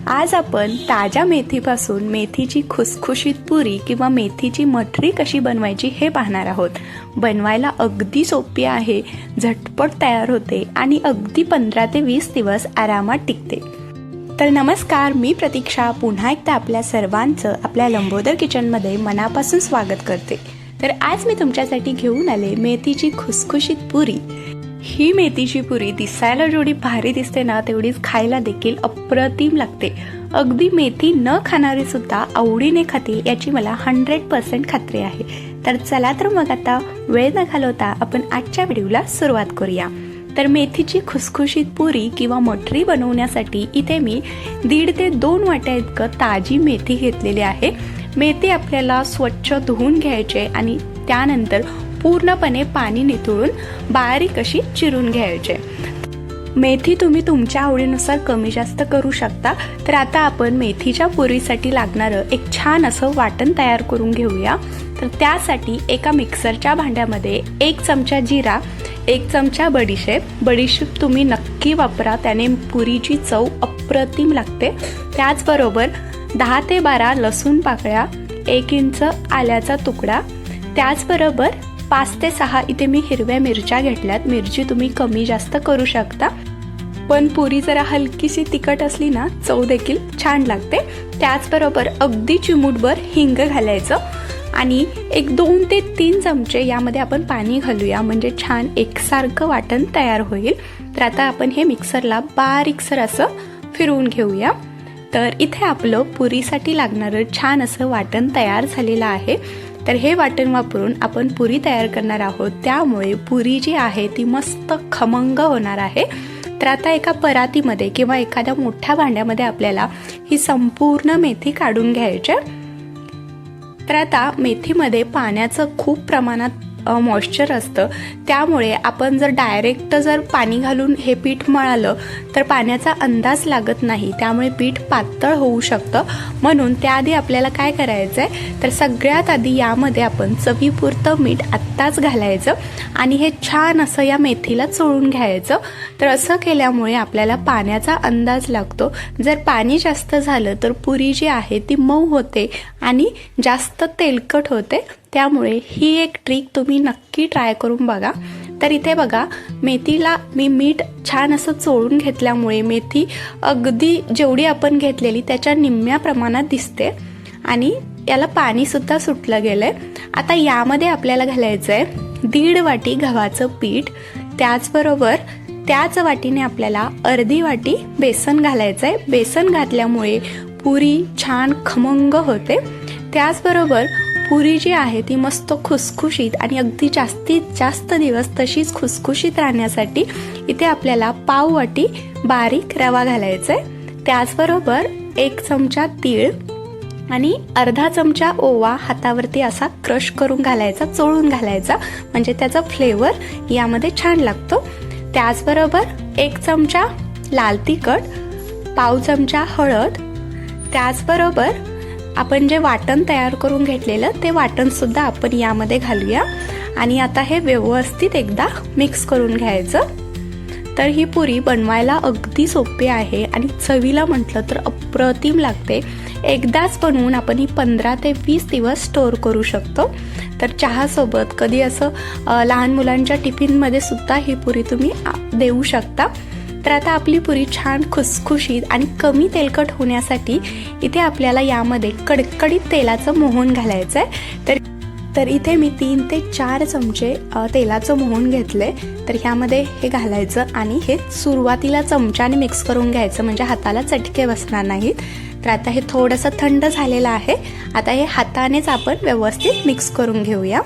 आज आपण ताज्या मेथीपासून मेथीची खुसखुशीत पुरी किंवा मेथीची मठरी कशी बनवायची हे पाहणार आहोत। बनवायला अगदी सोपी आहे, झटपट तयार होते आणि अगदी 15 ते 20 दिवस आरामात टिकते। तर नमस्कार, मी प्रतीक्षा पुन्हा एकदा आपल्या सर्वांचं आपल्या लंबोदर किचनमध्ये मनापासून स्वागत करते। तर आज मी तुमच्यासाठी घेऊन आले मेथीची खुसखुशीत पुरी। ही मेथीची पुरी दिसायला जेवढी भारी दिसते ना, तेवढीच खायला देखील अप्रतिम लागते। अगदी मेथी न खाणारे सुद्धा आवडीने खातील याची मला 100% खात्री आहे। तर चला तर मग आता वेळ न घालवता आपण आजच्या व्हिडिओला सुरुवात करूया। तर मेथीची खुसखुशीत पुरी किंवा मठरी बनवण्यासाठी इथे मी 1.5 ते 2 वाट्या इतकं ताजी मेथी घेतलेली आहे। मेथी आपल्याला स्वच्छ धुवून घ्यायचे आणि त्यानंतर पूर्णपणे पाणी निथळून बारीक अशी चिरून घ्यायचे। मेथी तुम्ही तुमच्या आवडीनुसार कमी जास्त करू शकता। तर आता आपण मेथीच्या पुरीसाठी लागणारं एक छान असं वाटण तयार करून घेऊया। तर त्यासाठी एका मिक्सरच्या भांड्यामध्ये 1 चमचा जिरा, 1 चमचा बडीशेप तुम्ही नक्की वापरा, त्याने पुरीची चव अप्रतिम लागते। त्याचबरोबर 10 ते 12 लसूण पाकळ्या, 1 इंच आल्याचा तुकडा, त्याचबरोबर 5 ते 6 इथे मी हिरव्या मिरच्या घेतल्यात। मिरची तुम्ही कमी जास्त करू शकता, पण पुरी जरा हलकीशी तिखट असली ना चव देखील छान लागते। त्याचबरोबर अगदी चिमूटभर हिंग घालायचं आणि एक 2 ते 3 चमचे यामध्ये आपण पाणी घालूया, म्हणजे छान एकसारखं वाटण तयार होईल। तर आता आपण हे मिक्सरला बारीकसर असं फिरवून घेऊया। तर इथे आपलं पुरीसाठी लागणारं छान असं वाटण तयार झालेलं आहे। तर हे वाटण वापरून आपण पुरी तयार करणार आहोत, त्यामुळे पुरी जी आहे ती मस्त खमंग होणार आहे। तर आता एका परातीमध्ये किंवा एखाद्या मोठ्या भांड्यामध्ये आपल्याला ही संपूर्ण मेथी काढून घ्यायची। तर आता मेथीमध्ये पाण्याचं खूप प्रमाणात मॉइश्चर असतं, त्यामुळे आपण जर डायरेक्ट पाणी घालून हे पीठ मळालं तर पाण्याचा अंदाज लागत नाही, त्यामुळे पीठ पातळ होऊ शकतं। म्हणून त्याआधी आपल्याला काय करायचं आहे, तर सगळ्यात आधी यामध्ये आपण चवीपुरतं मीठ आत्ताच घालायचं आणि हे छान असं या मेथीला चोळून घ्यायचं। तर असं केल्यामुळे आपल्याला पाण्याचा अंदाज लागतो। जर पाणी जास्त झालं तर पुरी जी आहे ती मऊ होते आणि जास्त तेलकट होते, त्यामुळे ही एक ट्रिक तुम्ही नक्की ट्राय करून बघा। तर इथे बघा, मेथीला मी मीठ छान असं चोळून घेतल्यामुळे मेथी अगदी जेवढी आपण घेतलेली त्याच्या निम्म्या प्रमाणात दिसते आणि याला पाणी सुद्धा सुटलं गेलंय। आता यामध्ये आपल्याला घालायचं आहे 1.5 वाटी गव्हाचं पीठ, त्याचबरोबर त्याच वाटीने आपल्याला अर्धी वाटी बेसन घालायचं आहे। बेसन घातल्यामुळे पुरी छान खमंग होते। त्याचबरोबर पुरी जी आहे ती मस्त खुसखुशीत आणि अगदी जास्तीत जास्त दिवस तशीच खुसखुशीत राहण्यासाठी इथे आपल्याला पाव वाटी बारीक रवा घालायचा आहे। त्याचबरोबर 1 चमचा तीळ आणि अर्धा चमचा ओवा हातावरती असा क्रश करून घालायचा, चोळून घालायचा, म्हणजे त्याचा फ्लेवर यामध्ये छान लागतो। त्याचबरोबर 1 चमचा लाल तिखट, पाव चमचा हळद, त्याचबरोबर आपण जे वाटण तयार करून घेतलेलं ते वाटण सुद्धा आपण यामध्ये घालूया आणि आता हे व्यवस्थित एकदा मिक्स करून घ्यायचं। तर ही पुरी बनवायला अगदी सोपी आहे आणि चवीला म्हटलं तर अप्रतिम लागते। एकदाच बनवून आपण ही 15 ते 20 दिवस स्टोअर करू शकतो। तर चहासोबत, कधी असं लहान मुलांच्या टिफिनमध्ये सुद्धा ही पुरी तुम्ही देऊ शकता। तर आता आपली पुरी छान खुसखुशीत आणि कमी तेलकट होण्यासाठी इथे आपल्याला यामध्ये कडकडीत तेलाचं मोहन घालायचं आहे। तर इथे मी 3 ते 4 चमचे तेलाचं मोहन घेतले। तर ह्यामध्ये हे घालायचं आणि हे सुरुवातीला चमच्याने मिक्स करून घ्यायचं, म्हणजे हाताला चटके बसणार नाहीत। तर आता हे थोडंसं थंड झालेलं आहे, आता हे हातानेच आपण व्यवस्थित मिक्स करून घेऊया।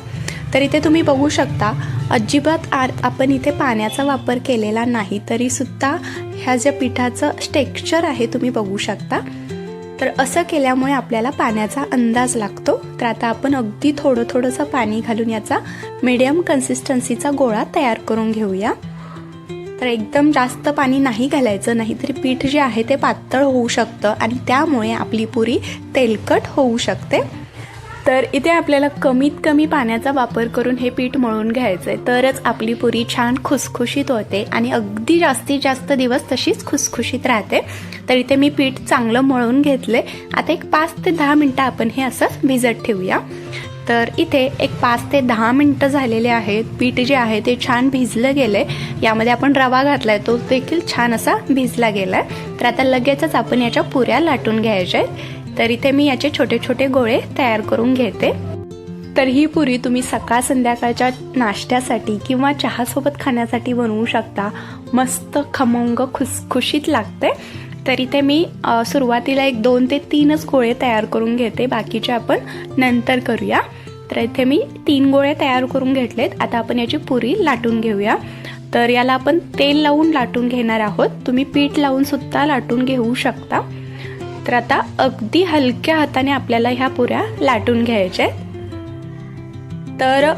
तर इथे तुम्ही बघू शकता, अजिबात आपण इथे पाण्याचा वापर केलेला नाही, तरी सुद्धा ह्या ज्या पिठाचं टेक्स्चर आहे तुम्ही बघू शकता। तर असं केल्यामुळे आपल्याला पाण्याचा अंदाज लागतो। तर आता आपण अगदी थोडंसं पाणी घालून याचा मीडियम कन्सिस्टन्सीचा गोळा तयार करून घेऊया। तर एकदम जास्त पाणी नाही घालायचं, नाहीतरी पीठ जे आहे ते पातळ होऊ शकतं आणि त्यामुळे आपली पुरी तेलकट होऊ शकते। तर इथे आपल्याला कमीत कमी पाण्याचा वापर करून हे पीठ मळून घ्यायचं आहे, तरच आपली पुरी छान खुसखुशीत होते आणि अगदी जास्तीत जास्त दिवस तशीच खुसखुशीत राहते. तर इथे मी पीठ चांगलं मळून घेतले. आता एक 5 ते 10 मिनटं आपण हे असं भिजत ठेवूया. तर इथे एक 5 ते 10 मिनटं झालेले आहेत. पीठ जे आहे ते छान भिजलं गेले. यामध्ये आपण रवा घातलाय, तो देखील छान असा भिजला गेलाय. तर आता लगेचच आपण याच्या पुऱ्या लाटून घ्यायच्या आहेत. तर इथे मी याचे छोटे छोटे गोळे तयार करून घेते. तर ही पुरी तुम्ही सकाळ संध्याकाळच्या नाश्त्यासाठी किंवा चहासोबत खाण्यासाठी बनवू शकता. मस्त खमंग खुसखुशीत लागते. तर इथे मी सुरुवातीला एक 2 ते 3च गोळे तयार करून घेते, बाकीचे आपण नंतर करूया. तर इथे मी 3 गोळे तयार करून घेतलेत. आता आपण याची पुरी लाटून घेऊया. तर याला आपण तेल लावून लाटून घेणार आहोत. तुम्ही पीठ लावून सुद्धा लाटून घेऊ शकता. तर आता अगदी हलक्या हाताने आपल्याला ह्या पुऱ्या लाटून घ्यायच्या आहेत. तर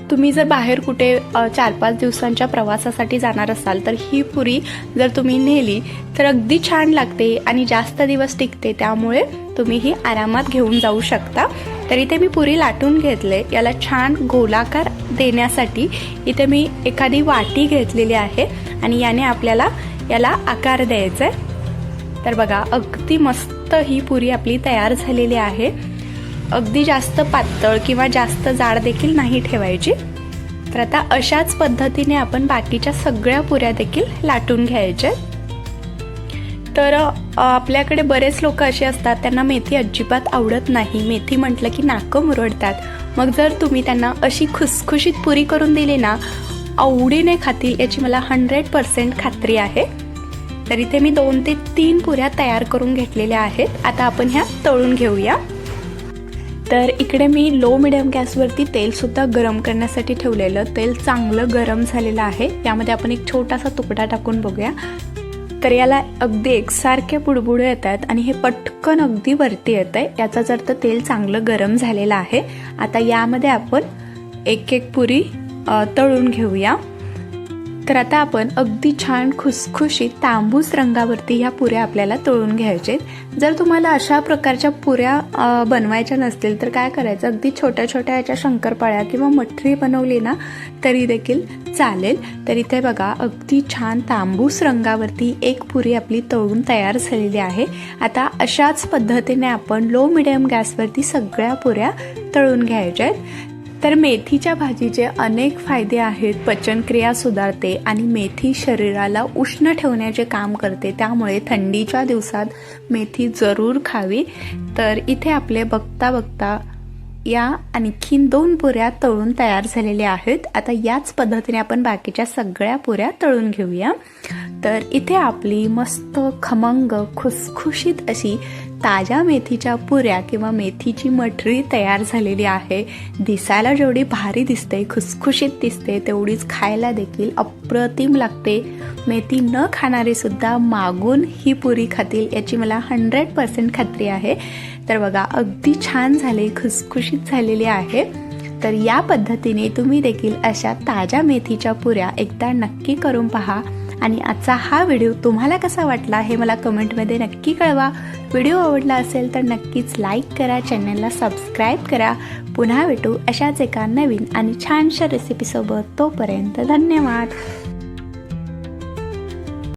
तुम्ही जर बाहेर कुठे 4-5 दिवसांच्या प्रवासासाठी जाणार असाल तर ही पुरी जर तुम्ही नेली तर अगदी छान लागते आणि जास्त दिवस टिकते. त्यामुळे तुम्ही ही आरामात घेऊन जाऊ शकता. तर इथे मी पुरी लाटून घेतले. याला छान गोलाकार देण्यासाठी इथे मी एखादी वाटी घेतलेली आहे आणि याने आपल्याला याला आकार द्यायचा आहे. तर बघा, अगदी मस्त ही पुरी आपली तयार झालेली आहे. अगदी जास्त पातळ किंवा जास्त जाड देखील नाही ठेवायची. तर आता अशाच पद्धतीने आपण बाकीच्या सगळ्या पुऱ्या देखील लाटून घ्यायच्या. तर आपल्याकडे बरेच लोक असे असतात त्यांना मेथी अजिबात आवडत नाही. मेथी म्हटलं की नाकं मुरडतात. मग जर तुम्ही त्यांना अशी खुसखुशीत पुरी करून दिली ना, आवडीने खातील याची मला 100% खात्री आहे. तर इथे मी 2 ते 3 पुऱ्या तयार करून घेतलेल्या आहेत. आता आपण ह्या तळून घेऊया. तर इकडे मी लो मिडियम गॅसवरती तेलसुद्धा गरम करण्यासाठी ठेवलेलं. तेल चांगलं गरम झालेलं आहे. यामध्ये आपण एक छोटासा तुकडा टाकून बघूया. तर याला अगदी एकसारखे बुडबुडे येतात आणि हे पटकन अगदी वरती येत आहे. याचाच अर्थ तेल चांगलं गरम झालेलं आहे. आता यामध्ये आपण एक एक पुरी तळून घेऊया. तर आता आपण अगदी छान खुसखुशीत तांबूस रंगावरती ह्या पुऱ्या आपल्याला तळून घ्यायचे. जर तुम्हाला अशा प्रकारच्या पुऱ्या बनवायच्या नसतील तर काय करायचं, अगदी छोट्या छोट्या याच्या शंकरपाळ्या किंवा मठरी बनवली ना तरी देखील चालेल. तर इथे बघा, अगदी छान तांबूस रंगावरती एक पुरी आपली तळून तयार झालेली आहे. आता अशाच पद्धतीने आपण लो मिडियम गॅसवरती सगळ्या पुऱ्या तळून घ्यायच्या आहेत. तर मेथीच्या भाजीचे अनेक फायदे आहेत. पचनक्रिया सुधारते आणि मेथी शरीराला उष्ण ठेवण्याचे काम करते. त्यामुळे थंडीच्या दिवसात मेथी जरूर खावी. तर इथे आपले बघता बघता या आणखीन 2 पुऱ्या तळून तयार झालेल्या आहेत. आता याच पद्धतीने आपण बाकीच्या सगळ्या पुऱ्या तळून घेऊया. तर इथे आपली मस्त खमंग खुसखुशीत अशी ताज्या मेथीच्या पुऱ्या किंवा मेथीची मठरी तयार झालेली आहे. दिसायला जेवढी भारी दिसते, खुसखुशीत दिसते, तेवढीच खायला देखील अप्रतिम लागते. मेथी न खाणारे सुद्धा मागून ही पुरी खातील याची मला 100% खात्री आहे. तर बघा, अगदी छान झाले, खुसखुशीत झालेली आहे. तर या पद्धतीने तुम्ही देखील अशा ताज्या मेथीच्या पुऱ्या एकदा नक्की करून पहा. आणि आजचा हा व्हिडिओ तुम्हाला कसा वाटला हे मला कमेंटमध्ये नक्की कळवा. व्हिडिओ आवडला असेल तर नक्कीच लाईक करा, चॅनलला सबस्क्राईब करा. पुन्हा भेटू अशाच एका नवीन आणि छानशा रेसिपीसोबत. तोपर्यंत धन्यवाद.